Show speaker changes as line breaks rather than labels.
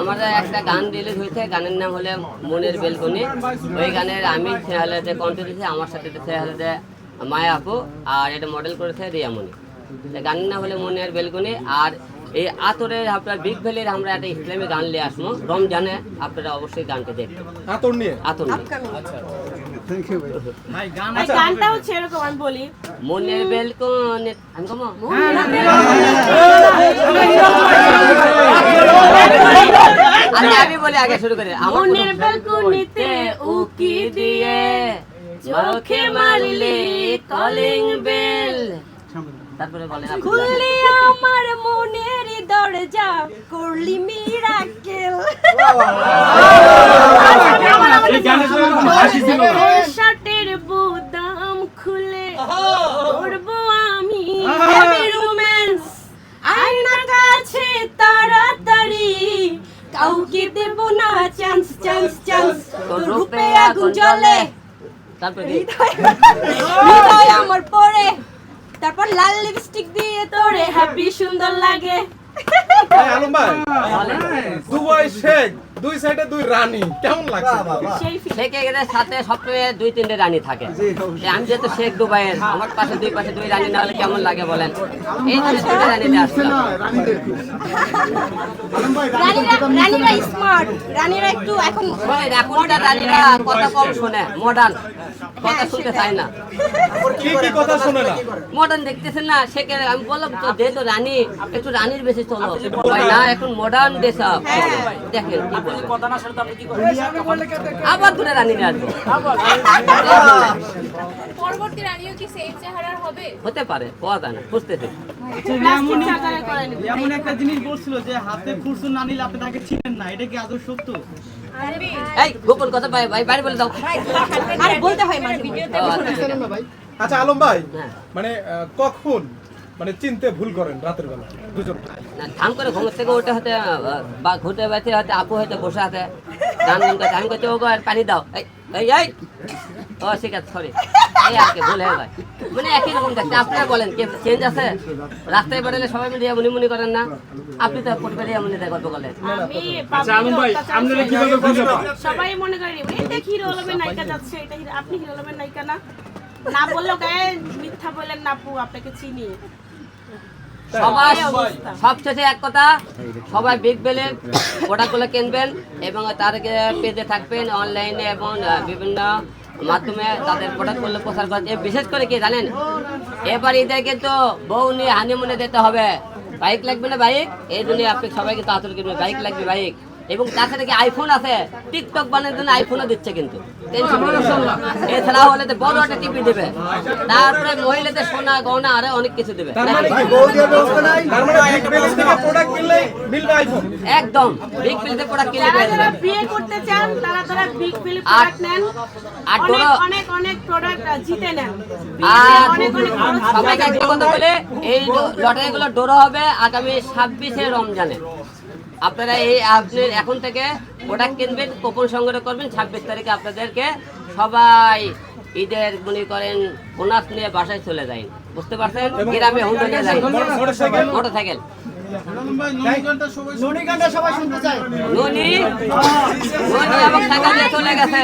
আমাদের একটা গান রিলিজ হয়েছে, গানের নাম হলে মনের বেলকনি। ওই গানের আমি ছেলেতে কণ্ঠ দিয়েছি, আমার সাথে ছেলেতে মায়া আপু, আর এটা মডেল করেছে রিয়ামণি। গানের নাম হলে মনের বেলকনি। আর এই আতরের আপনার বিগ ভ্যালির আমরা একটা ইসলামী গান নিয়ে আসবো রমজানে, আপনারা অবশ্যই গানটা দেখবেন। আতর নিয়ে
গানটা হচ্ছে এরকম, আমি বলি
মনের বেলকনি। আমি বলি আগে শুরু করে,
মনের বেলকনিতে উকি দিয়ে চোখে মারলি কলিং বেল,
তারপরে বলেন
খুললি আমার মনের দরজা, করলি মিরাকেল। শার্টের বোতাম খুলে করবো আমি হ্যাপি রোম্যান্স, আয়না কাছে তাড়াতাড়ি, কাউকে দেব না চান্স চান্স চান্স, তোর রূপে আগুন জ্বলে,
তারপরে
হৃদয় আমার পড়ে, তারপর লাল লিপস্টিক দিয়ে তোরে হ্যাপি সুন্দর লাগে।
আলম ভাই, দুবাই শেখ, দুই সাইডে দুই রানী, কেমন লাগছে?
শেখের সাথে সবসময় 2-3টে রানী থাকে। আমি যেহেতু শেখ দুবাইয়ের, আমার পাশে দুই রানী না হলে কেমন লাগে বলেন? এই 2 রানীতে আসলাম।
রানীরা স্মার্ট, রানীরা একটু
এখনকার রানীরা কথা কম শোনে, মডার্ন কথা শুনতে চায় না।
কি কথা শোনে না?
মডার্ন দেখতেছেন না শেখের, আমি বললাম তো যেহেতু রানী, একটু রানীর বেশি চলো না, এখন মডার্ন দেশাব। দেখেন কি বলে, আবার 2 রানী নিয়ে আসবো।
পরবর্তী রানীও কি সেম চেহারার হবে?
হতে পারে, পাওয়া যায় না, বুঝতেছে।
এমন একটা জিনিস বলছিল যে হাতে ফুরসুন না নিলে আপনি তাকে চিনেন না, এটা কি আদৌ সত্য?
এই গোপন কথা ভাই বাইরে বলে দাও।
আরে বলতে হয় মাঝে ভিডিওতে।
আচ্ছা আলম ভাই, মানে কখন মানে চিনতে ভুল করেন রাতের বেলা দুজন?
না ধাম করে ঘুম থেকে উঠে হতে বা ঘুরতে বাইতে হতে আপু হয়তো বসে আছে গান গান করতে, আমি করতে ওগো আর পানি দাও, এই এই এই ও ঠিক আছে সরি, এই আর কি ভুল হয়ে যায়, মানে একই রকম দেখতে। আপনারা বলেন কি চেঞ্জ আছে? রাস্তায় বেরোলে সবাই মিলে মুনি মুনি করেন না? আপনি তো পরিবারে এমনি দেখ গল্প করলেন।
সবাই মনে করেন এটা হিরো আলমের নায়িকা যাচ্ছে, এটা আপনি হিরো আলমের নায়িকা না, না বললেও গায়ে মিথ্যা বললেন না আপু, আপনাকে চিনি।
সবাই সবশেষে এক কথা, সবাই বিগ বেলের প্রোডাক্টগুলো কিনবেন এবং তার পেজে থাকবেন অনলাইনে এবং বিভিন্ন মাধ্যমে তাদের প্রোডাক্টগুলো প্রচার করছে। বিশেষ করে কি জানেন, এবার ঈদের কিন্তু বউ নিয়ে হানিমুনে যেতে হবে, বাইক লাগবে না বাইক, এই জন্য আপনি সবাইকে তাড়াতাড়ি কিনবেন, বাইক লাগবে বাইক। এবং তাছাড়া কি আইফোন আছে, টিকটক বানানোর জন্য আইফোনও দিচ্ছে কিন্তু, টেনশন করছেন না। এছাড়া হলে তো বড় একটা টিভি দেবে, তারপরে মহিলাদের সোনা গয়না আরে অনেক কিছু দেবে। একদম বিগ বিল থেকে প্রোডাক্ট কিনে
যারা বিয়ে করতে চান তারা বিগ বিল প্রোডাক্ট নেন,
আর
অনেক অনেক প্রোডাক্ট জিতে নেন।
আর সবাইকে একটা কথা বলে, এই লটারিগুলো ডোর হবে আগামী 26শে রমজানে। আপনারা আপনি এখন থেকে প্রোডাক্ট কিনবেন, কুপন সংগ্রহ করবেন, 26 তারিখে আপনাদেরকে সবাই ঈদের মনে করেন বোনাস নিয়ে বাসায় চলে যায়, বুঝতে পারছেন? গ্রামে হুন্ডা নিয়ে যায়, মোটরসাইকেল। ননি এবং সাইকেল নিয়ে চলে গেছে।